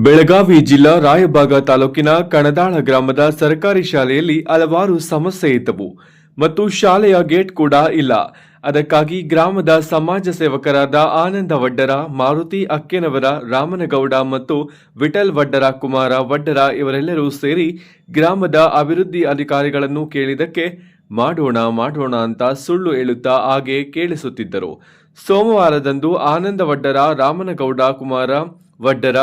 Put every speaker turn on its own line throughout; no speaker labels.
ಬೆಳಗಾವಿ ಜಿಲ್ಲಾ ರಾಯಬಾಗ ತಾಲೂಕಿನ ಕಣದಾಳ ಗ್ರಾಮದ ಸರ್ಕಾರಿ ಶಾಲೆಯಲ್ಲಿ ಹಲವಾರು ಸಮಸ್ಯೆ ಇದ್ದವು ಮತ್ತು ಶಾಲೆಯ ಗೇಟ್ ಕೂಡ ಇಲ್ಲ. ಅದಕ್ಕಾಗಿ ಗ್ರಾಮದ ಸಮಾಜ ಸೇವಕರಾದ ಆನಂದ ವಡ್ಡರ, ಮಾರುತಿ ಅಕ್ಕೇನವರ, ರಾಮನಗೌಡ ಮತ್ತು ವಿಠಲ್ ವಡ್ಡರ, ಕುಮಾರ ವಡ್ಡರ ಇವರೆಲ್ಲರೂ ಸೇರಿ ಗ್ರಾಮದ ಅಭಿವೃದ್ಧಿ ಅಧಿಕಾರಿಗಳನ್ನು ಕೇಳಿದಕ್ಕೆ ಮಾಡೋಣ ಅಂತ ಸುಳ್ಳು ಹೇಳುತ್ತಾ ಹಾಗೆ ಕೇಳಿಸುತ್ತಿದ್ದರು. ಸೋಮವಾರದಂದು ಆನಂದ ವಡ್ಡರ, ರಾಮನಗೌಡ, ಕುಮಾರ ವಡ್ಡರ,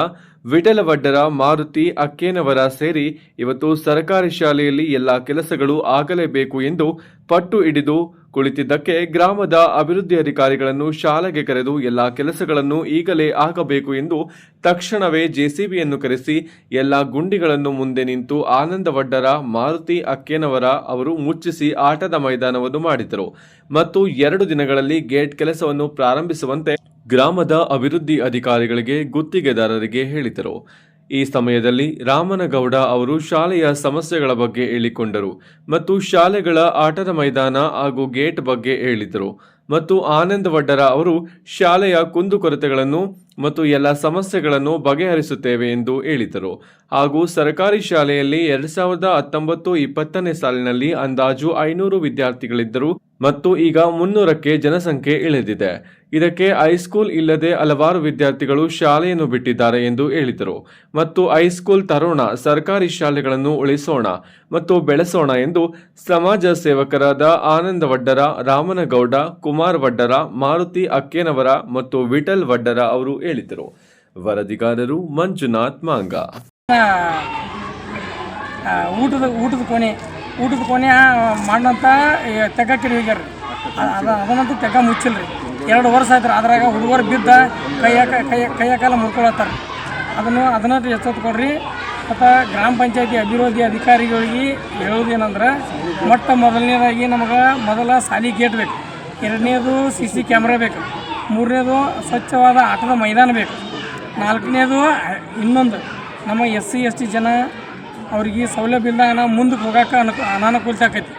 ವಿಠಲ ವಡ್ಡರ, ಮಾರುತಿ ಅಕ್ಕೇನವರ ಸೇರಿ ಇವತ್ತು ಸರ್ಕಾರಿ ಶಾಲೆಯಲ್ಲಿ ಎಲ್ಲ ಕೆಲಸಗಳು ಆಗಲೇಬೇಕು ಎಂದು ಪಟ್ಟು ಹಿಡಿದು ಕುಳಿತಿದ್ದಕ್ಕೆ ಗ್ರಾಮದ ಅಭಿವೃದ್ಧಿ ಅಧಿಕಾರಿಗಳನ್ನು ಶಾಲೆಗೆ ಕರೆದು ಎಲ್ಲ ಕೆಲಸಗಳನ್ನು ಈಗಲೇ ಆಗಬೇಕು ಎಂದು ತಕ್ಷಣವೇ ಜೆಸಿಬಿಯನ್ನು ಕರೆಸಿ ಎಲ್ಲ ಗುಂಡಿಗಳನ್ನು ಮುಂದೆ ನಿಂತು ಆನಂದ ವಡ್ಡರ, ಮಾರುತಿ ಅಕ್ಕೇನವರ ಅವರು ಮುಚ್ಚಿಸಿ ಆಟದ ಮೈದಾನವನ್ನು ಮಾಡಿದರು ಮತ್ತು 2 ದಿನಗಳಲ್ಲಿ ಗೇಟ್ ಕೆಲಸವನ್ನು ಪ್ರಾರಂಭಿಸುವಂತೆ ಗ್ರಾಮದ ಅಭಿವೃದ್ಧಿ ಅಧಿಕಾರಿಗಳಿಗೆ, ಗುತ್ತಿಗೆದಾರರಿಗೆ ಹೇಳಿದರು. ಈ ಸಮಯದಲ್ಲಿ ರಾಮನಗೌಡ ಅವರು ಶಾಲೆಯ ಸಮಸ್ಯೆಗಳ ಬಗ್ಗೆ ಹೇಳಿಕೊಂಡರು ಮತ್ತು ಶಾಲೆಗಳ ಆಟದ ಮೈದಾನ ಹಾಗೂ ಗೇಟ್ ಬಗ್ಗೆ ಹೇಳಿದರು ಮತ್ತು ಆನಂದ ವಡ್ಡರ ಅವರು ಶಾಲೆಯ ಕುಂದುಕೊರತೆಗಳನ್ನು ಮತ್ತು ಎಲ್ಲ ಸಮಸ್ಯೆಗಳನ್ನು ಬಗೆಹರಿಸುತ್ತೇವೆ ಎಂದು ಹೇಳಿದರು. ಹಾಗೂ ಸರ್ಕಾರಿ ಶಾಲೆಯಲ್ಲಿ 2019-20 ಸಾಲಿನಲ್ಲಿ ಅಂದಾಜು 500 ವಿದ್ಯಾರ್ಥಿಗಳಿದ್ದರು ಮತ್ತು ಈಗ 300ಕ್ಕೆ ಜನಸಂಖ್ಯೆ ಇಳಿದಿದೆ. ಇದಕ್ಕೆ ಹೈಸ್ಕೂಲ್ ಇಲ್ಲದೆ ಹಲವಾರು ವಿದ್ಯಾರ್ಥಿಗಳು ಶಾಲೆಯನ್ನು ಬಿಟ್ಟಿದ್ದಾರೆ ಎಂದು ಹೇಳಿದರು ಮತ್ತು ಹೈಸ್ಕೂಲ್ ತರೋಣ, ಸರ್ಕಾರಿ ಶಾಲೆಗಳನ್ನು ಉಳಿಸೋಣ ಮತ್ತು ಬೆಳೆಸೋಣ ಎಂದು ಸಮಾಜ ಸೇವಕರಾದ ಆನಂದ ವಡ್ಡರ, ರಾಮನಗೌಡ, ಕುಮಾರ್ ವಡ್ಡರ, ಮಾರುತಿ ಅಕ್ಕೇನವರ ಮತ್ತು ವಿಠಲ್ ವಡ್ಡರ ಅವರು ಹೇಳಿದರು. ವರದಿಗಾರರು ಮಂಜುನಾಥ್ ಮಾಂಗ.
ಊಟದ ಕೊನೆ ಮಾಡಂತ ತೆಗಕ್ಕೆ ಹೋಗ್ಯಾರ. ಅದನ್ನಂತೂ ತೆಗ ಮುಚ್ಚಿಲ್ರಿ. 2 ವರ್ಷ ಆಯ್ತು. ಅದ್ರಾಗ ಹುಡುಗರು ಬಿದ್ದ ಕೈಯ ಕಾಲ ಮುರ್ಕೊಳತ್ತಾರ. ಅದನ್ನ ಎಚ್ಚೆತ್ತು ಕೊಡ್ರಿ. ಮತ್ತು ಗ್ರಾಮ ಪಂಚಾಯತಿ ಅಭಿವೃದ್ಧಿ ಅಧಿಕಾರಿಗಳಿಗೆ ಹೇಳೋದೇನಂದ್ರೆ, ಮೊದಲನೇದಾಗಿ ನಮಗೆ ಮೊದಲ ಸಾಲಿ ಗೇಟ್ ಬೇಕು, 2ನೇದು CC ಕ್ಯಾಮ್ರಾ ಬೇಕು, 3ನೇದು ಸ್ವಚ್ಛವಾದ ಆಟದ ಮೈದಾನ ಬೇಕು, 4ನೇದು ಇನ್ನೊಂದು ನಮ್ಮ SC ST ಜನ ಅವ್ರಿಗೆ ಸೌಲಭ್ಯ ಇಲ್ದಾಗ ಮುಂದಕ್ಕೆ ಹೋಗೋಕೆ ಅನಾನುಕೂಲತೆ ಆಕೈತಿ.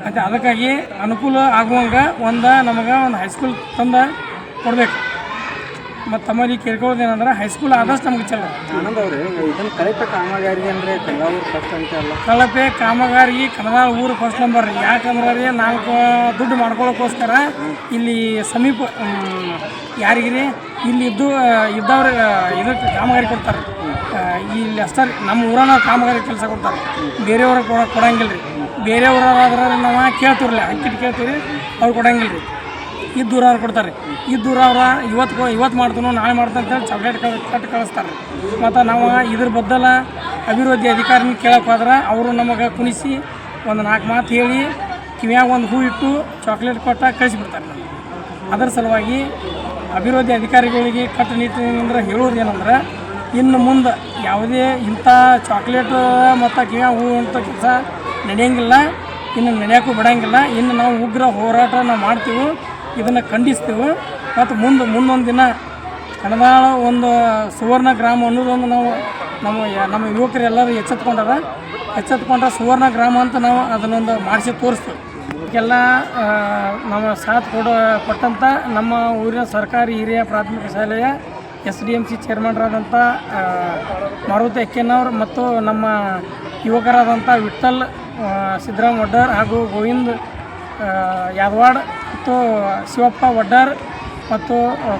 ಮತ್ತು ಅದಕ್ಕಾಗಿ ಅನುಕೂಲ ಆಗುವಂಗೆ ನಮಗೆ ಒಂದು ಹೈಸ್ಕೂಲ್ ತಂದು ಕೊಡಬೇಕು. ಮತ್ತು ತಮ್ಮಲ್ಲಿ ಕೇಳ್ಕೊಳ್ಳೋದೇನಂದ್ರೆ, ಹೈಸ್ಕೂಲ್ ಆದಷ್ಟು ನಮ್ಗೆ ಚಲೋ.
ಆನಂದ್ ಅವ್ರೆ, ಇದನ್ನು ಕಳಪೆ ಕಾಮಗಾರಿ ಅಂದರೆ ಕನ್ನಡ ಫಸ್ಟ್ ಅಂತೆಲ್ಲ.
ಕಳಪೆ ಕಾಮಗಾರಿ ಕನ್ನಡ ಊರು ಫಸ್ಟ್ ನಂಬರ್. ಯಾಕಂದ್ರೆ 4 ದುಡ್ಡು ಮಾಡ್ಕೊಳ್ಳೋಕ್ಕೋಸ್ಕರ ಇಲ್ಲಿ ಸಮೀಪ ಯಾರಿಗಿರಿ ಇಲ್ಲಿ ಇದ್ದವ್ರು ಇದಕ್ಕೆ ಕಾಮಗಾರಿ ಕೊಡ್ತಾರೆ. ಇಲ್ಲಿ ಅಷ್ಟೇ ನಮ್ಮ ಊರನ್ನ ಕಾಮಗಾರಿ ಕೆಲಸ ಕೊಡ್ತಾರೆ, ಬೇರೆಯವ್ರಿಗೆ ಕೊಡಂಗಿಲ್ಲ ರೀ. ಬೇರೆಯವ್ರಾದ್ರೆ ನಾವು ಕೇಳ್ತೀರಲ್ಲ, ಅಂಕಿಟ್ ಕೇಳ್ತೀವಿ, ಅವ್ರು ಕೊಡಂಗಿಲ್ಲ ರೀ. ಇದ್ದೂರವ್ರು ಕೊಡ್ತಾರೆ. ಇದ್ದೂರವ್ರ ಇವತ್ತು ಮಾಡ್ತಾನೋ ನಾಳೆ ಮಾಡ್ತಾನೆ ಅಂತೇಳಿ ಚಾಕ್ಲೇಟ್ ಕಟ್ಟು ಕಳಿಸ್ತಾರೆ. ಮತ್ತು ನಾವು ಇದ್ರ ಬದ್ದಲ ಅಭಿವೃದ್ಧಿ ಅಧಿಕಾರಿನ ಕೇಳಕ್ಕೆ ಹೋದ್ರೆ ಅವರು ನಮಗೆ ಕುಣಿಸಿ ಒಂದು 4 ಮಾತು ಹೇಳಿ ಕಿವಿಯಾಗ ಒಂದು ಹೂ ಇಟ್ಟು ಚಾಕ್ಲೇಟ್ ಕೊಟ್ಟ ಕಳಿಸಿಬಿಡ್ತಾರೆ. ಅದರ ಸಲುವಾಗಿ ಅಭಿವೃದ್ಧಿ ಅಧಿಕಾರಿಗಳಿಗೆ ಕಟ್ಟುನಿಟ್ಟಿನಿಂದ ಹೇಳೋದೇನೆಂದ್ರೆ, ಇನ್ನು ಮುಂದೆ ಯಾವುದೇ ಇಂಥ ಚಾಕ್ಲೇಟ್ ಮತ್ತು ಕಿವಿಯಾಗ ಹೂ ಅಂತ ಕೆಲಸ ನಡೆಯೋಂಗಿಲ್ಲ, ಇನ್ನು ನಡೆಯೋಕ್ಕೂ ಬಿಡೋಂಗಿಲ್ಲ. ಇನ್ನು ನಾವು ಉಗ್ರ ಹೋರಾಟ ಮಾಡ್ತೀವಿ, ಇದನ್ನು ಖಂಡಿಸ್ತೀವಿ. ಮತ್ತು ಮುಂದೊಂದು ದಿನ ಕಣದಾಳ ಒಂದು ಸುವರ್ಣ ಗ್ರಾಮ ಅನ್ನೋದೊಂದು ನಾವು ನಮ್ಮ ಯುವಕರು ಎಲ್ಲರೂ ಎಚ್ಚೆತ್ಕೊಂಡ್ರೆ ಸುವರ್ಣ ಗ್ರಾಮ ಅಂತ ನಾವು ಅದನ್ನೊಂದು ಮಾಡಿಸಿ ತೋರಿಸ್ತೀವಿ. ಇದಕ್ಕೆಲ್ಲ ನಮ್ಮ ಸಾಥ್ ಕೊಟ್ಟಂಥ ನಮ್ಮ ಊರಿನ ಸರ್ಕಾರಿ ಹಿರಿಯ ಪ್ರಾಥಮಿಕ ಶಾಲೆಯ SDMC ಚೇರ್ಮನ್ರಾದಂಥ ಮಾರುತಿ ಅಕ್ಕೇನವ್ರು ಮತ್ತು ನಮ್ಮ ಯುವಕರಾದಂಥ ವಿಠಲ್ ಸಿದ್ದರಾಮ್ ವಡ್ಡರ್ ಹಾಗೂ ಗೋವಿಂದ್ ಯಾದವಾಡ್ ಮತ್ತು ಶಿವಪ್ಪ ವಡ್ಡರ್ ಮತ್ತು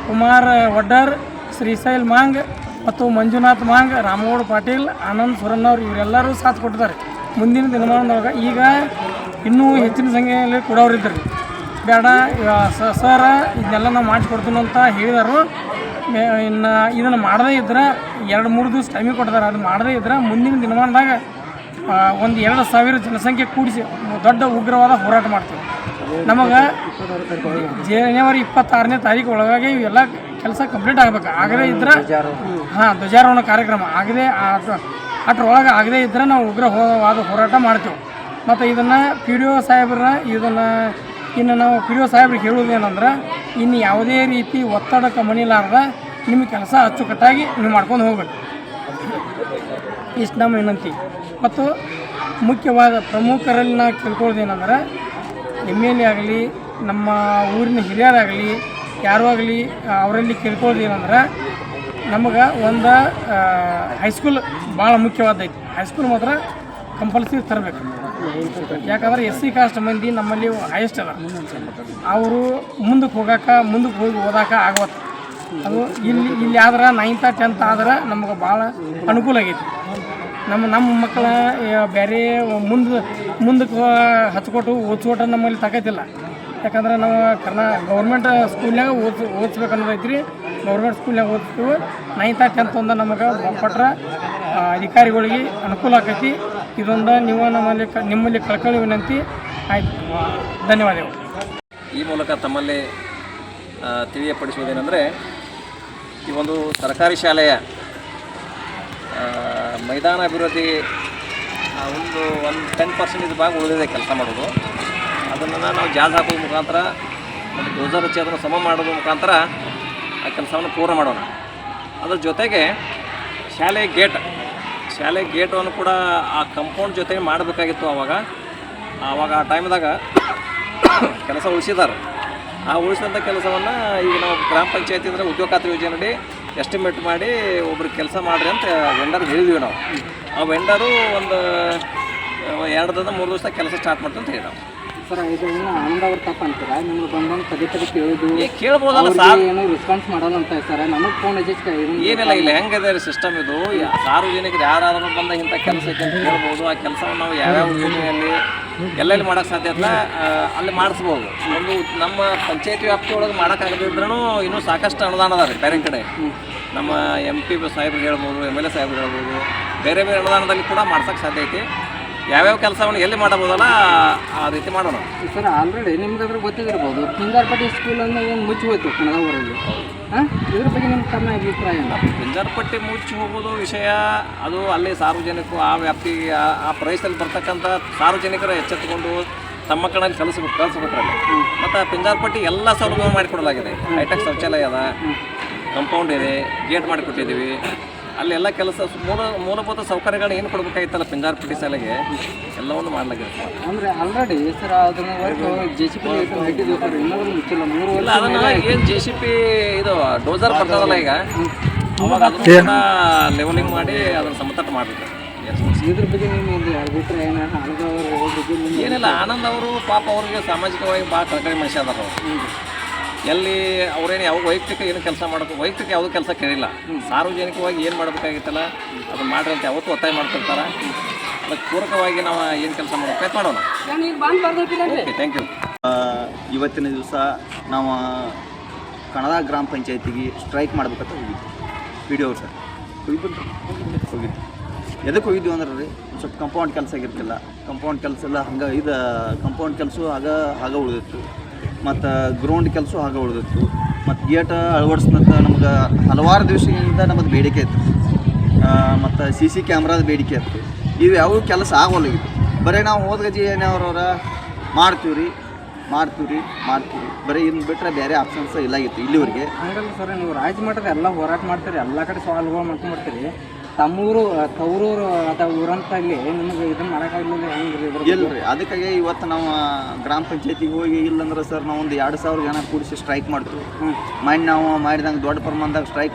ಕುಮಾರ್ ವಡ್ಡರ್, ಶ್ರೀಶೈಲ್ ಮಾಂಗ್ ಮತ್ತು ಮಂಜುನಾಥ್ ಮಾಂಗ್, ರಾಮಗೌಡ ಪಾಟೀಲ್, ಆನಂದ್ ಸುರನ್ನವ್ರು ಇವರೆಲ್ಲರೂ ಸಾಥ್ ಕೊಟ್ಟಿದ್ದಾರೆ. ಮುಂದಿನ ದಿನಮಾನದೊಳಗೆ ಈಗ ಇನ್ನೂ ಹೆಚ್ಚಿನ ಸಂಖ್ಯೆಯಲ್ಲಿ ಕೊಡೋರಿದ್ದರು. ಬೇಡ ಸರ್ ಇದನ್ನೆಲ್ಲ ನಾವು ಮಾಡಿಕೊಡ್ತೀನಿ ಅಂತ ಹೇಳಿದರು. ಇನ್ನು ಇದನ್ನು ಮಾಡದೇ ಇದ್ರೆ 2-3 ದಿವಸ ಟೈಮಿಗೆ ಕೊಡ್ತಾರೆ. ಅದು ಮಾಡದೇ ಇದ್ರೆ ಮುಂದಿನ ದಿನಮಾನದಾಗ ಒಂದು 2,000 ಜನಸಂಖ್ಯೆ ಕೂಡಿಸಿ ದೊಡ್ಡ ಉಗ್ರವಾದ ಹೋರಾಟ ಮಾಡ್ತೀವಿ. ನಮಗೆ ಜನವರಿ 26ನೇ ತಾರೀಕು ಒಳಗಾಗಿ ಇವೆಲ್ಲ ಕೆಲಸ ಕಂಪ್ಲೀಟ್ ಆಗಬೇಕು. ಆಗದೇ ಇದ್ರೆ ಧ್ವಜಾರೋಹಣ ಕಾರ್ಯಕ್ರಮ ಅಷ್ಟರೊಳಗೆ ಆಗದೇ ಇದ್ದರೆ ನಾವು ಉಗ್ರವಾದ ಹೋರಾಟ ಮಾಡ್ತೀವಿ. ಮತ್ತು ಇದನ್ನು PDO ಸಾಹೇಬ್ರ ಇನ್ನು ನಾವು PDO ಸಾಹೇಬ್ರಿಗೆ ಹೇಳೋದೇನೆಂದ್ರೆ, ಇನ್ನು ಯಾವುದೇ ರೀತಿ ಒತ್ತಡಕ್ಕೆ ಮಣಿಲಾರ್ದ ನಿಮ್ಮ ಕೆಲಸ ಅಚ್ಚುಕಟ್ಟಾಗಿ ನೀವು ಮಾಡ್ಕೊಂಡು ಹೋಗ್ಬೇಕು. ಇಷ್ಟು ನಮ್ಮ ವಿನಂತಿ. ಮತ್ತು ಮುಖ್ಯವಾದ ಪ್ರಮುಖರಲ್ಲಿ ನಾವು ಕೇಳ್ಕೊಳ್ಳೋದೇನೆಂದ್ರೆ, MLA ಆಗಲಿ, ನಮ್ಮ ಊರಿನ ಹಿರಿಯರಾಗಲಿ, ಯಾರೂ ಆಗಲಿ, ಅವರಲ್ಲಿ ಕೇಳ್ಕೊಳ್ಳೋದೇನೆಂದ್ರೆ, ನಮಗೆ ಒಂದು ಹೈಸ್ಕೂಲ್ ಭಾಳ ಮುಖ್ಯವಾದೈತಿ. ಹೈಸ್ಕೂಲ್ ಮಾತ್ರ ಕಂಪಲ್ಸರಿ ತರಬೇಕು. ಯಾಕಂದ್ರೆ SC ಕಾಸ್ಟ್ ಮಂದಿ ನಮ್ಮಲ್ಲಿ ಹೈಯೆಸ್ಟ್ ಅದ. ಅವರು ಮುಂದಕ್ಕೆ ಹೋಗಿ ಓದಾಕ ಆಗವತ್ತು. ಅದು ಇಲ್ಲಿ ಆದ್ರೆ 9th 10th ಆದ್ರೆ ನಮಗೆ ಭಾಳ ಅನುಕೂಲ ಆಗೈತಿ. ನಮ್ಮ ಮಕ್ಕಳ ಬೇರೆ ಮುಂದಕ್ಕೆ ಹಚ್ಕೊಟ್ಟು ಓದಿಸ್ಕೊಟ್ಟು ನಮ್ಮಲ್ಲಿ ತಗೋತಿಲ್ಲ. ಯಾಕಂದ್ರೆ ನಾವು ಗೌರ್ಮೆಂಟ್ ಸ್ಕೂಲ್ನಾಗ ಓದಿಸ್ಬೇಕು ಅನ್ನೋದೈತಿ ರೀ. ಗೌರ್ಮೆಂಟ್ ಸ್ಕೂಲ್ನಾಗ ಓದಿಸ್ತೀವಿ. 9th 10th ಒಂದು ನಮಗೆ ಕೊಟ್ರೆ ಅಧಿಕಾರಿಗಳಿಗೆ ಅನುಕೂಲ ಆಕೈತಿ. ಇದೊಂದು ನೀವು ನಿಮ್ಮಲ್ಲಿ ಕಳ್ಕೊಳ್ಳಿ ವಿನಂತಿ. ಆಯ್ತು, ಧನ್ಯವಾದಗಳು.
ಈ ಮೂಲಕ ತಮ್ಮಲ್ಲಿ ತಿಳಿಯಪಡಿಸುವುದೇನೆಂದರೆ, ಈ ಒಂದು ಸರ್ಕಾರಿ ಶಾಲೆಯ ಮೈದಾನ ಅಭಿವೃದ್ಧಿ ಒಂದು 10% ಭಾಗ ಉಳಿದಿದೆ ಕೆಲಸ ಮಾಡೋದು. ಅದನ್ನು ನಾವು ಜಾಲ್ ಹಾಕೋದ್ರ ಮುಖಾಂತರ ಮತ್ತು ಡೋಸರ್ ಹಚ್ಚಿ ಅದನ್ನು ಸಮ ಮಾಡೋದ್ರ ಮುಖಾಂತರ ಆ ಕೆಲಸವನ್ನು ಪೂರ್ಣ ಮಾಡೋಣ. ಅದ್ರ ಜೊತೆಗೆ ಶಾಲೆ ಗೇಟನ್ನು ಕೂಡ ಆ ಕಂಪೌಂಡ್ ಜೊತೆಗೆ ಮಾಡಬೇಕಾಗಿತ್ತು. ಆವಾಗ ಆ ಟೈಮ್ದಾಗ ಕೆಲಸ ಉಳಿಸಿದ್ದಾರೆ. ಆ ಉಳಿಸಿದಂಥ ಕೆಲಸವನ್ನು ಈಗ ನಾವು ಗ್ರಾಮ ಪಂಚಾಯತಿ ಅಂದರೆ ಉದ್ಯೋಗ ಖಾತ್ರಿ ಯೋಜನೆಯಡಿ ಎಸ್ಟಿಮೇಟ್ ಮಾಡಿ ಒಬ್ರಿಗೆ ಕೆಲಸ ಮಾಡಿರಿ ಅಂತ ವೆಂಡರ್ಗೆ ಹೇಳಿದ್ವಿ ನಾವು. ಆ ವೆಂಡರು ಒಂದು 2-3 ದಿವಸ ಕೆಲಸ ಸ್ಟಾರ್ಟ್ ಮಾಡ್ತೀವಿ ಅಂತ ಹೇಳಿ ನಾವು.
ಸರ್, ಇದು ಆನಂದ್ ಅವ್ರು ತಪ್ಪ ಅಂತೀರಾ? ನಿಮ್ಗೆ ಬಂದಂಗೆ ಪದೇ ಕೇಳಿದ್ದು
ಕೇಳ್ಬೋದಲ್ಲ ಸರ್,
ಏನೋ ರೆಸ್ಪಾನ್ಸ್ ಮಾಡೋಲ್ಲ ಅಂತ ಸರ್. ನಮಗೆ ಫೋನ್
ಏನಿಲ್ಲ, ಇಲ್ಲ ಹೆಂಗಿದೆ ಸಿಸ್ಟಮ್ ಇದು. ಸಾರ್ವಜನಿಕರು ಯಾರಾದ್ರೂ ಬಂದ ಇಂಥ ಕೆಲಸ ಐತೆ ಅಂತ ಹೇಳ್ಬೋದು. ಆ ಕೆಲಸವನ್ನು ನಾವು ಯಾವ್ಯಾವ ಯೋಜನೆಯಲ್ಲಿ ಎಲ್ಲೆಲ್ಲಿ ಮಾಡೋಕ್ಕೆ ಸಾಧ್ಯ ಇಲ್ಲ ಅಲ್ಲಿ ಮಾಡಿಸ್ಬೋದು. ಒಂದು ನಮ್ಮ ಪಂಚಾಯತಿ ವ್ಯಾಪ್ತಿ ಒಳಗೆ ಮಾಡೋಕ್ಕಾಗದಿದ್ರೂ ಇನ್ನೂ ಸಾಕಷ್ಟು ಅನುದಾನ ಅದ ರೀ ಬೇರೆ ಕಡೆ. ನಮ್ಮ MP ಸಾಹೇಬ್ರು ಹೇಳ್ಬೋದು, MLA ಸಾಹೇಬ್ರು ಹೇಳ್ಬೋದು, ಬೇರೆ ಅನುದಾನದಲ್ಲಿ ಕೂಡ ಮಾಡ್ಸೋಕ್ಕೆ ಸಾಧ್ಯ ಐತಿ. ಯಾವ್ಯಾವ ಕೆಲಸವನ್ನು ಎಲ್ಲಿ ಮಾಡಬಹುದಲ್ಲ ಆ ರೀತಿ ಮಾಡೋಣ
ಸರ್. ಆಲ್ರೆಡಿ ನಿಮ್ಗೆ ಅದ್ರ ಗೊತ್ತಿದಿರ್ಬೋದು, ಪಿಂಜಾರಪಟ್ಟಿ ಸ್ಕೂಲನ್ನು ಏನು ಮುಚ್ಚಿ ಹೋಯ್ತು ಕನಗಾವೂರಲ್ಲಿ. ಇದ್ರ ಬಗ್ಗೆ ನಿಮ್ಮ ತಮ್ಮ ಅಭಿಪ್ರಾಯ?
ಪಿಂಜಾರಪಟ್ಟಿ ಮುಚ್ಚಿ ಹೋಗೋದು ವಿಷಯ ಅದು ಅಲ್ಲಿ ಸಾರ್ವಜನಿಕರು ಆ ವ್ಯಾಪ್ತಿ ಆ ಪ್ರದೇಶದಲ್ಲಿ ಬರ್ತಕ್ಕಂಥ ಸಾರ್ವಜನಿಕರು ಎಚ್ಚೆತ್ತುಕೊಂಡು ತಮ್ಮ ಮಕ್ಕಳಲ್ಲಿ ಕಳಿಸ್ಬೇಕ್ರಲ್ಲಿ. ಮತ್ತು ಪಿಂಜಾರಪಟ್ಟಿ ಎಲ್ಲ ಸೌಲಭ್ಯ ಮಾಡಿಕೊಡಲಾಗಿದೆ. ಹೈಟೆಕ್ ಶೌಚಾಲಯ ಅದ, ಕಂಪೌಂಡ್ ಇದೆ, ಗೇಟ್ ಮಾಡಿಕೊಟ್ಟಿದ್ದೀವಿ. ಅಲ್ಲೆಲ್ಲ ಕೆಲಸ ಮೂಲಭೂತ ಸೌಕರ್ಯಗಳನ್ನ ಏನು ಕೊಡಬೇಕಾಗಿತ್ತಲ್ಲ ಪಿಂಜಾರಪಟ್ಟಿ ಶಾಲೆಗೆ ಎಲ್ಲವನ್ನು ಮಾಡಲಾಗಿದೆ.
ಅಂದರೆ ಆಲ್ರೆಡಿ ಸರ್ ಅದನ್ನು JCP ಇಟ್ಟಿದ್ದೀವಿ ಸರ್, ಇನ್ನೊಂದು ಮುಚ್ಚಿಲ್ಲ 3 ವರ್ಷ.
ಅದನ್ನು ಏನು JCP ಇದು ಡೋಸರ್ ಬರ್ತದಲ್ಲ ಈಗ, ಅವಾಗ ಅದನ್ನ ಲೆವೆಲಿಂಗ್ ಮಾಡಿ ಅದನ್ನು ಸಮತಟ್ಟು ಮಾಡಬೇಕು.
ಇದ್ರ ಬಗ್ಗೆ ನಿಮ್ಮ ಅಭಿಪ್ರಾಯ
ಏನಿಲ್ಲ, ಆನಂದ್ ಅವರು ಪಾಪ ಅವ್ರಿಗೆ ಸಾಮಾಜಿಕವಾಗಿ ಭಾಳ ಕಳಕಳಿ ಮನುಷ್ಯ ಅದಾರ ಅವರು. ಎಲ್ಲಿ ಅವ್ರೇನು ಯಾವ ವೈಯಕ್ತಿಕ ಏನು ಕೆಲಸ ಮಾಡಬೇಕು, ವೈಯಕ್ತಿಕ ಯಾವುದೂ ಕೆಲಸ ಕೇಳಿಲ್ಲ. ಸಾರ್ವಜನಿಕವಾಗಿ ಏನು ಮಾಡಬೇಕಾಗಿತ್ತಲ್ಲ ಅದನ್ನು ಮಾಡ್ರಿ ಅಂತ ಯಾವತ್ತೂ ಒತ್ತಾಯ ಮಾಡ್ತಿರ್ತಾರೆ. ಅದಕ್ಕೆ ಪೂರಕವಾಗಿ ನಾವು ಏನು ಕೆಲಸ ಮಾಡಬೇಕಾಯ್ತು ಮಾಡೋಣ. Okay, thank you.
ಇವತ್ತಿನ ದಿವಸ ನಾವು ಕಣದ ಗ್ರಾಮ ಪಂಚಾಯತಿಗೆ ಸ್ಟ್ರೈಕ್ ಮಾಡ್ಬೇಕಂತ ಹೋಗಿದ್ವಿ. PDO ಅವ್ರು ಸರ್ ಹೋಗಿದ್ವಿ. ಎದಕ್ಕೆ ಹೋಗಿದ್ವಿ ಅಂದ್ರೆ ರೀ, ಸ್ವಲ್ಪ ಕಂಪೌಂಡ್ ಕೆಲಸ ಆಗಿರ್ತಿಲ್ಲ. ಕಂಪೌಂಡ್ ಕೆಲಸ ಎಲ್ಲ ಕಂಪೌಂಡ್ ಕೆಲಸ ಆಗ ಉಳಿದಿತ್ತು. ಮತ್ತು ಗ್ರೌಂಡ್ ಕೆಲಸ ಹಾಗೆ ಉಳಿದಿತ್ತು. ಮತ್ತು ಗೇಟ್ ಅಳವಡಿಸ್ನಂತ ನಮ್ಗೆ ಹಲವಾರು ದಿವಸದಿಂದ ನಮ್ಮದು ಬೇಡಿಕೆ ಇತ್ತು. ಮತ್ತು CC ಕ್ಯಾಮ್ರಾದ ಬೇಡಿಕೆ ಇತ್ತು. ಇವು ಯಾವ ಕೆಲಸ ಆಗೋಲ್ಲಾಗಿತ್ತು. ಬರೀ ನಾವು ಹೋದ್ಗಜಿ ಏನವ್ರವ್ರ ಮಾಡ್ತೀವಿ ಬರೀ ಇನ್ನು ಬಿಟ್ಟರೆ ಬೇರೆ ಆಪ್ಷನ್ಸ್ ಇಲ್ಲಾಗಿತ್ತು ಇಲ್ಲಿವರೆಗೆ.
ಹಂಗಲ್ಲ ಸರ್, ನೀವು ರಾಜ್ಯ ಮಟ್ಟದ ಎಲ್ಲ ಹೋರಾಟ ಮಾಡ್ತೀರಿ, ಎಲ್ಲ ಕಡೆ ಸವಾಲುಗಳು ಮಾಡ್ತೀರಿ. ತಮ್ಮೂರು ತವರೂರು ಅಥವಾ ಊರಂತಲ್ಲಿ ನಿಮಗೆ ಇದನ್ನು ಮಾಡೋಕ್ಕಾಗಲಿಲ್ಲ ಹೆಂಗೆ?
ಇಲ್ಲ ರೀ, ಅದಕ್ಕಾಗಿ ಇವತ್ತು ನಾವು ಗ್ರಾಮ ಪಂಚಾಯತಿಗೆ ಹೋಗಿ ಇಲ್ಲಂದ್ರೆ ಸರ್ ನಾವು ಒಂದು 2,000 ಜನ ಕೂಡಿಸಿ ಸ್ಟ್ರೈಕ್ ಮಾಡ್ತೀವಿ. ಮೈಂಡ್ ನಾವು ಮಾಡಿದಂಗೆ ದೊಡ್ಡ ಪ್ರಮಾಣದಾಗ ಸ್ಟ್ರೈಕ್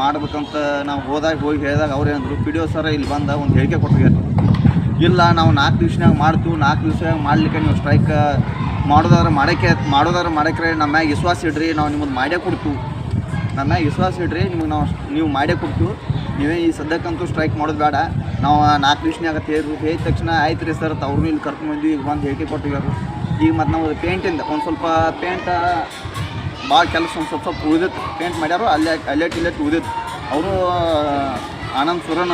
ಮಾಡ್ಬೇಕಂತ ನಾವು ಹೋಗಿ ಹೇಳಿದಾಗ ಅವ್ರು ಏನಂದ್ರು, PDO ಸರ್ ಇಲ್ಲಿ ಬಂದ ಒಂದು ಹೇಳಿಕೆ ಕೊಟ್ಟಿದ್ದಾರೆ. ಇಲ್ಲ, ನಾವು 4 ದಿವ್ಸನಾಗ ಮಾಡ್ತೀವಿ, 4 ದಿವಸ ಮಾಡಲಿಕ್ಕೆ ನೀವು ಸ್ಟ್ರೈಕ್ ಮಾಡೋದಾದ್ರೆ ಮಾಡೋಕ್ರೆ ನಮ್ಮ ಮ್ಯಾಗ ವಿಶ್ವಾಸ ಇಡ್ರಿ, ನಾವು ನಿಮ್ಮದು ಮಾಡೇ ಕೊಡ್ತೀವಿ. ನಮ್ಮ ಮ್ಯಾಗ ವಿಶ್ವಾಸ ಇಡ್ರಿ, ನೀವು ಮಾಡೇ ಕೊಡ್ತೀವಿ. ನೀವೇ ಈ ಸದ್ಯಕ್ಕಂತೂ ಸ್ಟ್ರೈಕ್ ಮಾಡೋದು ಬೇಡ, ನಾವು 4 ದಿವ್ಸನಾಗ ಹೇಳಿದ ತಕ್ಷಣ ಆಯ್ತು ರೀ ಸರ್ ಅವ್ರನ್ನೂ ಇಲ್ಲಿ ಕರ್ಕೊಂಡ್ಬಂದ್ವಿ. ಈಗ ಬಂದು ಹೇಳಿಕೆ ಕೊಟ್ಟಿದ್ದಾರೆ. ಈಗ ಮತ್ತು ನಾವು ಪೇಂಟಿಂದ ಒಂದು ಸ್ವಲ್ಪ ಪೇಂಟ್ ಭಾಳ ಕೆಲಸ ಒಂದು ಸ್ವಲ್ಪ ಉಳಿದಿತ್ತು. ಪೇಂಟ್ ಮಾಡ್ಯಾರು, ಅಲ್ಲೇಟ್ ಉಳಿದಿತ್ತು. ಅವರು ಆನಂದ್ ಸುರನ್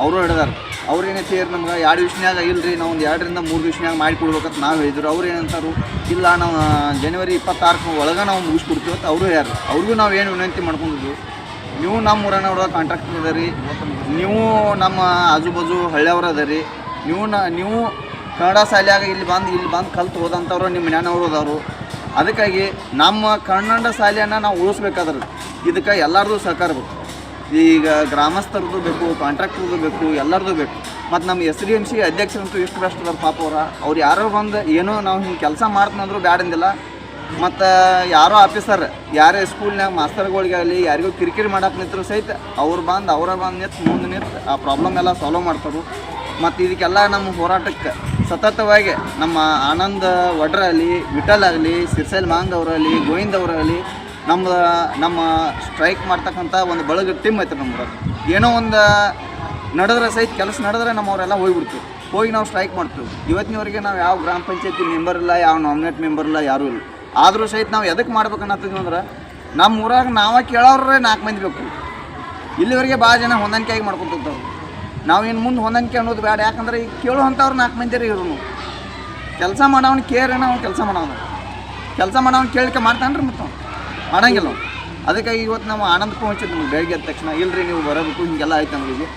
ಅವರು ಹಿಡಿದಾರೆ. ಅವ್ರು ಏನೈತಿ ನಮ್ಗೆ 2 ದಿವ್ಸನಾಗ ಇಲ್ಲರಿ, ನಾವು ಒಂದು 2ರಿಂದ 3 ದಿವ್ಸನಾಗ ಮಾಡಿಕೊಡ್ಬೇಕಂತ ನಾವು ಹೇಳಿದ್ರು. ಅವ್ರು ಏನಂತಾರು, ಇಲ್ಲ ನಾವು ಜನವರಿ 26 ಒಳಗೆ ನಾವು ಮುಗಿಸ್ಕೊಡ್ತೀವಿ ಅಂತ ಅವರು ಯಾರು. ಅವ್ರಿಗೂ ನಾವು ಏನು ವಿನಂತಿ ಮಾಡ್ಕೊಂಡಿದ್ವಿ, ನೀವು ನಮ್ಮ ಊರನವ್ರ ಕಾಂಟ್ರಾಕ್ಟರ್ ಅದ ರೀ, ನೀವು ನಮ್ಮ ಆಜು ಹಳ್ಳಿಯವ್ರು ಅದ ರೀ, ನೀವು ಕನ್ನಡ ಶಾಲೆಯಾಗ ಇಲ್ಲಿ ಬಂದು ಕಲ್ತು ಹೋದಂಥವ್ರು ನಿಮ್ಮ ಮನೆಯವ್ರು ಅದಾರು. ಅದಕ್ಕಾಗಿ ನಮ್ಮ ಕನ್ನಡ ಶಾಲೆಯನ್ನು ನಾವು ಉಳಿಸ್ಬೇಕಾದ್ರೆ ಇದಕ್ಕೆ ಎಲ್ಲರದು ಸಹಕಾರ ಬೇಕು. ಈಗ ಗ್ರಾಮಸ್ಥರದ್ದು ಬೇಕು, ಕಾಂಟ್ರಾಕ್ಟರ್ದು ಬೇಕು, ಎಲ್ಲರದು ಬೇಕು. ಮತ್ತು ನಮ್ಮ SDMC ಅಧ್ಯಕ್ಷರಂತೂ ಎಷ್ಟು ಬೆಸ್ಟ್ ಅದಾರ ಪಾಪ ಅವ್ರು ಯಾರೋ ಬಂದು ಏನೋ ನಾವು ಹಿಂಗೆ ಕೆಲಸ ಮಾಡ್ತಂದ್ರು ಬ್ಯಾಡಂದಿಲ್ಲ. ಮತ್ತು ಯಾರೋ ಆಫೀಸರ್ ಯಾರೇ ಸ್ಕೂಲ್ನಾಗ ಮಾಸ್ತರ್ಗಳಿಗಾಗಲಿ ಯಾರಿಗೂ ಕಿರಿಕಿರಿ ಮಾಡಕ್ಕೆ ನಿಂತರು ಸಹಿತ ಅವ್ರು ಬಂದು ನಿಂತು ಮುಂದೆ ನಿಂತು ಆ ಪ್ರಾಬ್ಲಮ್ ಎಲ್ಲ ಸಾಲ್ವ್ ಮಾಡ್ತಾರೆ. ಮತ್ತು ಇದಕ್ಕೆಲ್ಲ ನಮ್ಮ ಹೋರಾಟಕ್ಕೆ ಸತತವಾಗಿ ನಮ್ಮ ಆನಂದ್ ವಡ್ರಾಗಲಿ, ವಿಠಲ್ ಆಗಲಿ, ಸಿರ್ಸೈಲ್ ಮಾಂಗ್ ಅವರಾಗಲಿ, ಗೋವಿಂದ್ ಅವರಾಗಲಿ ನಮ್ಮ ಸ್ಟ್ರೈಕ್ ಮಾಡ್ತಕ್ಕಂಥ ಒಂದು ಬಳಗ ಟೀಮ್ ಐತೆ ನಮ್ಮೂರಾಗ. ಏನೋ ಒಂದು ನಡೆದ್ರೆ ಸಹಿತ ಕೆಲಸ ನಡೆದ್ರೆ ನಮ್ಮವರೆಲ್ಲ ಹೋಗ್ಬಿಡ್ತೀವಿ, ಹೋಗಿ ನಾವು ಸ್ಟ್ರೈಕ್ ಮಾಡ್ತೀವಿ. ಇವತ್ತಿನವರೆಗೆ ನಾವು ಯಾವ ಗ್ರಾಮ ಪಂಚಾಯತಿ ಮೆಂಬರ್ ಇಲ್ಲ, ಯಾವ ನಾಮಿನೇಟ್ ಮೆಂಬರ್ ಇಲ್ಲ, ಯಾರೂ ಇಲ್ಲ. ಆದರೂ ಸಹಿತ ನಾವು ಎದಕ್ಕೆ ಮಾಡ್ಬೇಕನ್ನತ್ತಿದ್ವಿ ಅಂದ್ರೆ ನಮ್ಮ ಊರಾಗ ನಾವೇ ಕೇಳೋರೇ 4 ಮಂದಿ ಬೇಕು. ಇಲ್ಲಿವರೆಗೆ ಭಾಳ ಜನ ಹೊಂದಾಣಿಕೆಯಾಗಿ ಮಾಡ್ಕೊತಿದ್ದವ್ರು. ನಾವೇನು ಮುಂದೆ ಹೊಂದಾಣಿಕೆ ಅನ್ನೋದು ಬೇಡ. ಯಾಕಂದ್ರೆ ಈಗ ಕೇಳುವಂಥವ್ರು 4 ಮಂದಿ ಇರೋನು. ಕೆಲಸ ಮಾಡೋನು ಕೇರೇನ ಅವ್ನು ಕೆಲಸ ಮಾಡೋನು ಕೇಳಿಕೆ ಮಾಡ್ತಾನ್ರಿ, ಮತ್ತು ಮಾಡಂಗಿಲ್ಲ. ಅದಕ್ಕಾಗಿ ಇವತ್ತು ನಾವು ಆನಂದಕ್ಕೆ ಹಚ್ಚಿದ್ದು ನಮ್ಗೆ ಬೆಳಗ್ಗೆ ಎದ್ದ ತಕ್ಷಣ, ಇಲ್ಲರಿ ನೀವು ಬರಬೇಕು ಹಿಂಗೆಲ್ಲ ಆಯ್ತು ನಮಗೆ.